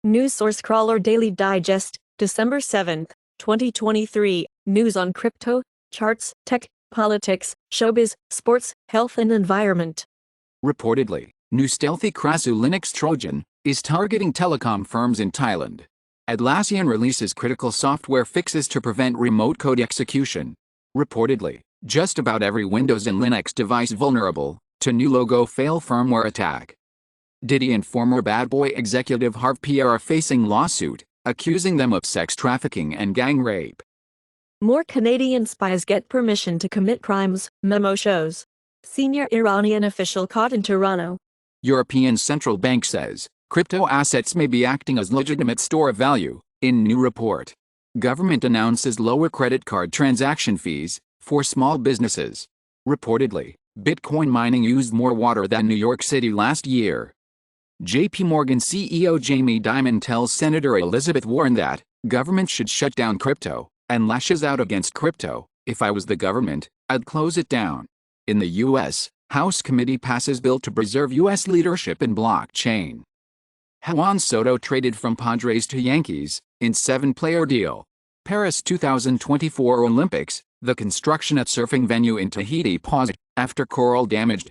News source Crawler Daily Digest, December 7, 2023. News on crypto, charts, tech, politics, showbiz, sports, health and environment. Reportedly, new stealthy Krasu Linux Trojan is targeting telecom firms in Thailand. Atlassian releases critical software fixes to prevent remote code execution. Reportedly, just about every Windows and Linux device vulnerable to new logo fail firmware attack. Diddy and former Bad Boy executive Harv Pierre are facing lawsuit, accusing them of sex trafficking and gang rape. More Canadian spies get permission to commit crimes, memo shows. Senior Iranian official caught in Toronto. European Central Bank says crypto assets may be acting as legitimate store of value, in new report. Government announces lower credit card transaction fees for small businesses. Reportedly, Bitcoin mining used more water than New York City last year. JP Morgan CEO Jamie Dimon tells Senator Elizabeth Warren that government should shut down crypto, and lashes out against crypto. If I was the government, I'd close it down. In the U.S., House committee passes bill to preserve U.S. leadership in blockchain. Juan Soto traded from Padres to Yankees in 7-player deal. Paris 2024 Olympics, the construction at surfing venue in Tahiti paused after coral damaged.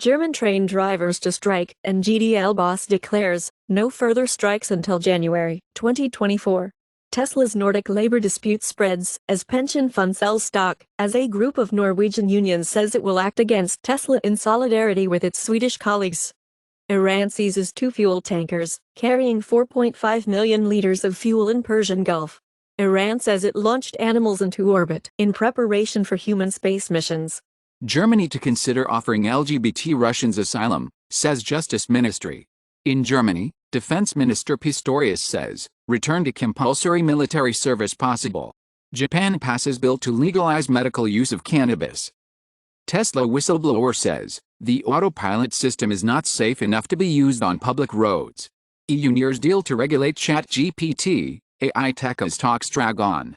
German train drivers to strike, and GDL boss declares no further strikes until January 2024. Tesla's Nordic labor dispute spreads as pension fund sells stock, as a group of Norwegian unions says it will act against Tesla in solidarity with its Swedish colleagues. Iran seizes 2 fuel tankers, carrying 4.5 million liters of fuel in Persian Gulf. Iran says it launched animals into orbit in preparation for human space missions. Germany to consider offering LGBT Russians asylum, says Justice Ministry. In Germany, Defense Minister Pistorius says, return to compulsory military service possible. Japan passes bill to legalize medical use of cannabis. Tesla whistleblower says, the autopilot system is not safe enough to be used on public roads. EU nears deal to regulate ChatGPT, AI tech as talks drag on.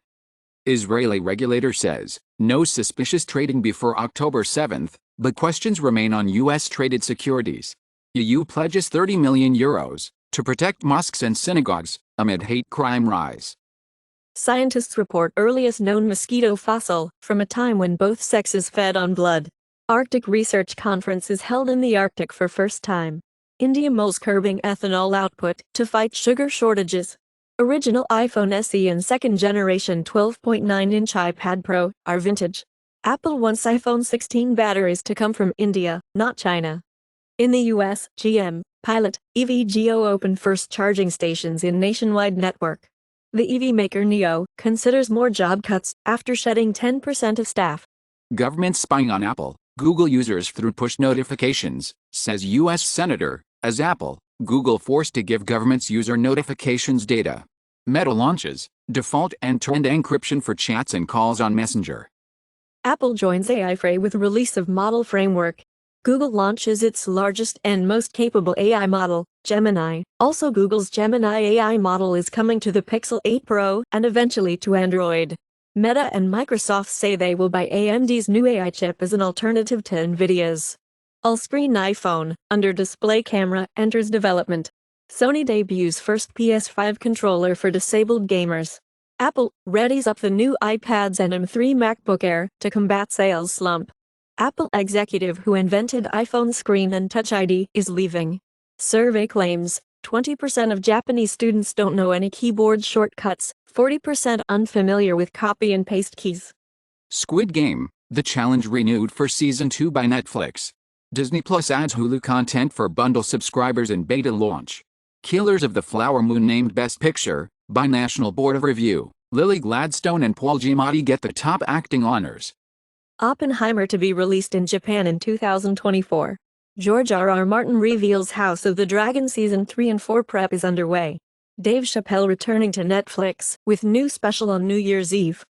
Israeli regulator says, no suspicious trading before October 7, but questions remain on U.S.-traded securities. EU pledges €30 million to protect mosques and synagogues amid hate crime rise. Scientists report earliest known mosquito fossil from a time when both sexes fed on blood. Arctic Research Conference is held in the Arctic for first time. India moles curbing ethanol output to fight sugar shortages. Original iPhone SE and second-generation 12.9-inch iPad Pro are vintage. Apple wants iPhone 16 batteries to come from India, not China. In the U.S., GM, Pilot, EV Geo opened first charging stations in nationwide network. The EV maker NIO considers more job cuts after shedding 10% of staff. Government spying on Apple, Google users through push notifications, says U.S. Senator, as Apple, Google forced to give government's user notifications data. Meta launches default end-to-end encryption for chats and calls on Messenger. Apple joins AI fray with release of model framework. Google launches its largest and most capable AI model, Gemini. Also, Google's Gemini AI model is coming to the Pixel 8 Pro and eventually to Android. Meta and Microsoft say they will buy AMD's new AI chip as an alternative to NVIDIA's. All-screen iPhone, under display camera, enters development. Sony debuts first PS5 controller for disabled gamers. Apple readies up the new iPads and M3 MacBook Air to combat sales slump. Apple executive who invented iPhone Screen and Touch ID is leaving. Survey claims 20% of Japanese students don't know any keyboard shortcuts, 40% unfamiliar with copy and paste keys. Squid Game, the challenge renewed for Season 2 by Netflix. Disney Plus adds Hulu content for bundle subscribers in beta launch. Killers of the Flower Moon named Best Picture by National Board of Review. Lily Gladstone and Paul Giamatti get the top acting honors. Oppenheimer to be released in Japan in 2024. George R.R. Martin reveals House of the Dragon Season 3 and 4 prep is underway. Dave Chappelle returning to Netflix with new special on New Year's Eve.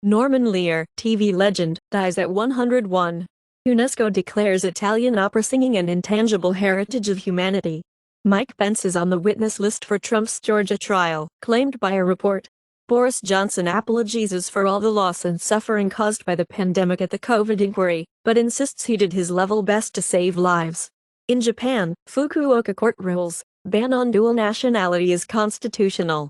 Norman Lear, TV legend, dies at 101. UNESCO declares Italian opera singing an intangible heritage of humanity. Mike Pence is on the witness list for Trump's Georgia trial, claimed by a report. Boris Johnson apologizes for all the loss and suffering caused by the pandemic at the COVID inquiry, but insists he did his level best to save lives. In Japan, Fukuoka court rules, Ban on dual nationality is constitutional.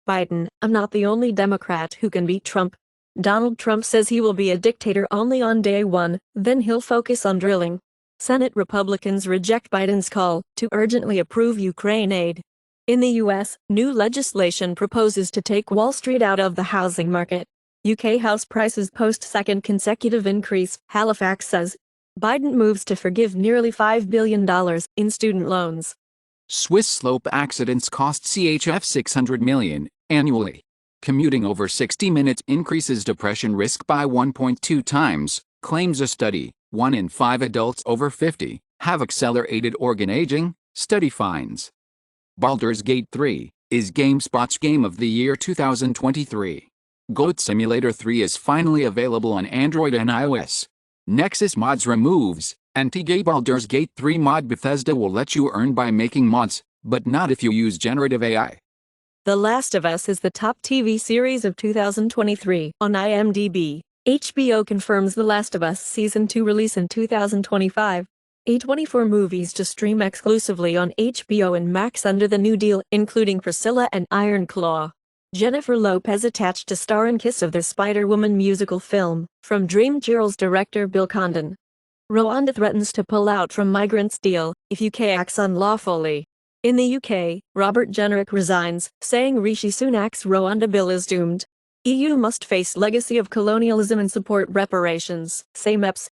Biden, I'm not the only Democrat who can beat Trump. Donald Trump says he will be a dictator only on day one, then he'll focus on drilling. Senate Republicans reject Biden's call to urgently approve Ukraine aid. In the U.S., new legislation proposes to take Wall Street out of the housing market. UK house prices post second consecutive increase, Halifax says. Biden moves to forgive nearly $5 billion in student loans. Swiss slope accidents cost CHF 600 million annually. Commuting over 60 minutes increases depression risk by 1.2 times, claims a study. 1 in 5 adults over 50 have accelerated organ aging, study finds. Baldur's Gate 3 is GameSpot's Game of the Year 2023. Goat Simulator 3 is finally available on Android and iOS. Nexus Mods removes anti-gay Baldur's Gate 3 mod. Bethesda will let you earn by making mods, but not if you use generative AI. The Last of Us is the top TV series of 2023 on IMDb. HBO confirms The Last of Us Season 2 release in 2025. A24 movies to stream exclusively on HBO and Max under the new deal, including Priscilla and Iron Claw. Jennifer Lopez attached to star in Kiss of the Spider-Woman musical film, from Dreamgirls director Bill Condon. Rwanda threatens to pull out from migrants deal if UK acts unlawfully. In the UK, Robert Jenrick resigns, saying Rishi Sunak's Rwanda bill is doomed. EU must face legacy of colonialism and support reparations, say MEPS.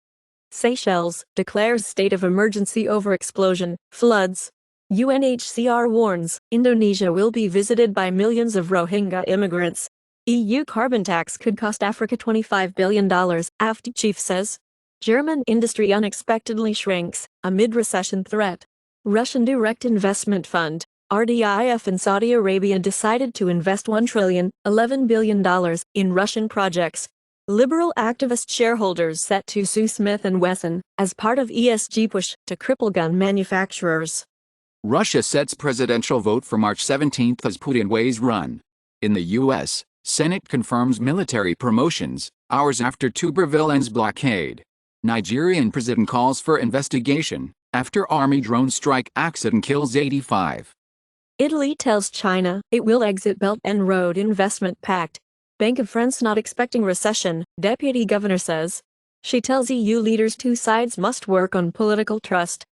Seychelles declares state of emergency over explosion, floods. UNHCR warns Indonesia will be visited by millions of Rohingya immigrants. EU carbon tax could cost Africa $25 billion, AfD chief says. German industry unexpectedly shrinks amid recession threat. Russian direct investment fund, RDIF in Saudi Arabia decided to invest $1.11 billion in Russian projects. Liberal activist shareholders set to sue Smith & Wesson as part of ESG push to cripple gun manufacturers. Russia sets presidential vote for March 17 as Putin weighs run. In the U.S., Senate confirms military promotions, hours after Tuberville's blockade. Nigerian president calls for investigation after army drone strike accident kills 85. Italy tells China it will exit Belt and Road Investment Pact. Bank of France not expecting recession, deputy governor says. She tells EU leaders two sides must work on political trust.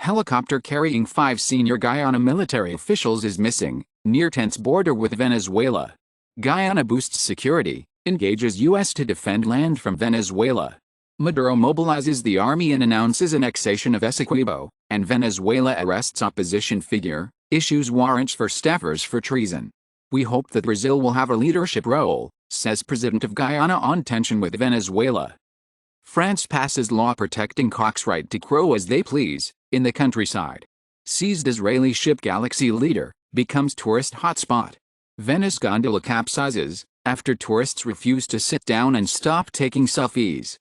Helicopter carrying 5 senior Guyana military officials is missing, near tense border with Venezuela. Guyana boosts security, engages U.S. to defend land from Venezuela. Maduro mobilizes the army and announces annexation of Essequibo, and Venezuela arrests opposition figure, issues warrants for staffers for treason. We hope that Brazil will have a leadership role, says President of Guyana on tension with Venezuela. France passes law protecting cocks' right to crow as they please, in the countryside. Seized Israeli ship Galaxy Leader becomes tourist hotspot. Venice gondola capsizes after tourists refuse to sit down and stop taking selfies.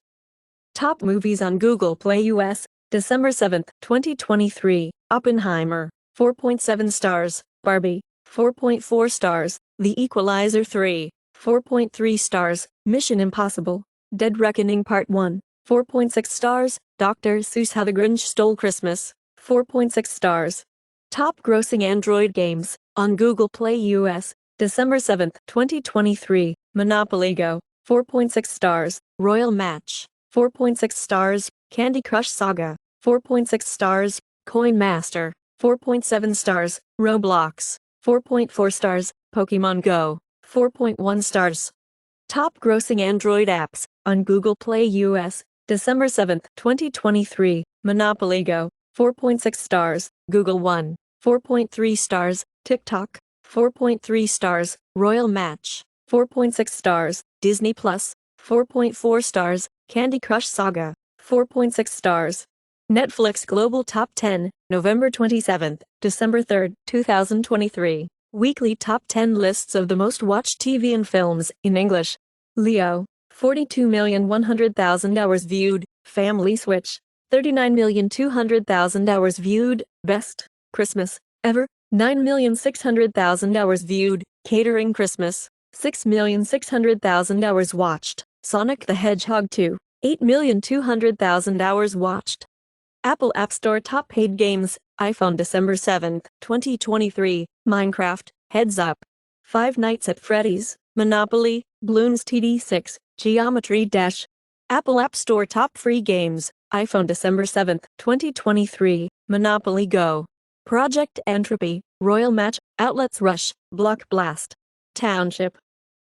Top movies on Google Play US, December 7, 2023. Oppenheimer, 4.7 stars. Barbie, 4.4 stars. The Equalizer 3, 4.3 stars. Mission Impossible, Dead Reckoning Part 1, 4.6 stars. Dr. Seuss How the Grinch Stole Christmas, 4.6 stars. Top grossing Android games on Google Play US, December 7, 2023. Monopoly Go, 4.6 stars. Royal Match, 4.6 stars. Candy Crush Saga, 4.6 stars. Coin Master, 4.7 stars. Roblox, 4.4 stars. Pokemon Go, 4.1 stars. Top grossing Android apps on Google Play US, December 7, 2023. Monopoly Go, 4.6 stars. Google One, 4.3 stars. TikTok, 4.3 stars. Royal Match, 4.6 stars. Disney Plus, 4.4 stars. Candy Crush Saga, 4.6 stars. Netflix Global Top 10, November 27, December 3, 2023. Weekly Top 10 lists of the most watched TV and films in English. Leo, 42,100,000 hours viewed. Family Switch, 39,200,000 hours viewed. Best Christmas Ever, 9,600,000 hours viewed. Catering Christmas, 6,600,000 hours watched. Sonic the Hedgehog 2, 8,200,000 hours watched. Apple App Store Top Paid Games iPhone December 7, 2023, Minecraft, Heads Up. Five Nights at Freddy's, Monopoly, Bloons TD6, Geometry Dash. Apple App Store Top Free Games, iPhone December 7, 2023, Monopoly Go. Project Entropy, Royal Match, Outlets Rush, Block Blast. Township.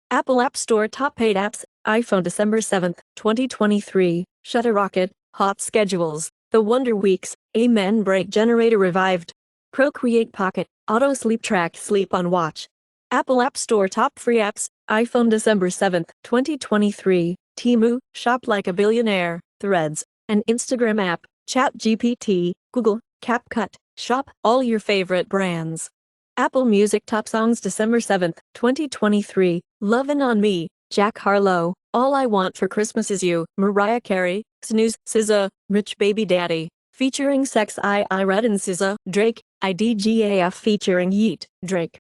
Apple App Store Top Paid Apps, iPhone December 7, 2023, Shutter Rocket, Hot Schedules, The Wonder Weeks, Amen Break Generator Revived. Procreate Pocket, Auto Sleep Track Sleep on Watch. Apple App Store Top Free Apps, iPhone December 7, 2023, Temu, Shop Like a Billionaire, Threads, an Instagram app, ChatGPT, Google, CapCut, Shop all your favorite brands. Apple Music Top Songs December 7, 2023, Lovin' on Me, Jack Harlow, All I Want for Christmas Is You, Mariah Carey, Snooze, SZA, Rich Baby Daddy, featuring Sex I Red and SZA, Drake, IDGAF featuring Yeet, Drake.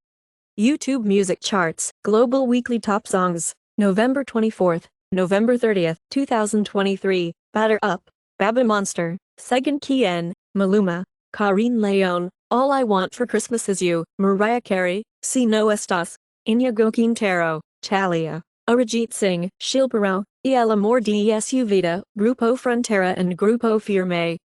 YouTube Music Charts, Global Weekly Top Songs, November 24th, November 30th, 2023, Batter Up, Baba Monster, Segan Kien, Maluma, Karine Leon, All I Want for Christmas Is You, Mariah Carey, Si No Estas, Inigo Quintero, Chalia, Arijit Singh, Shilpa Rao, El Amor de Su Vida, Grupo Frontera and Grupo Firme.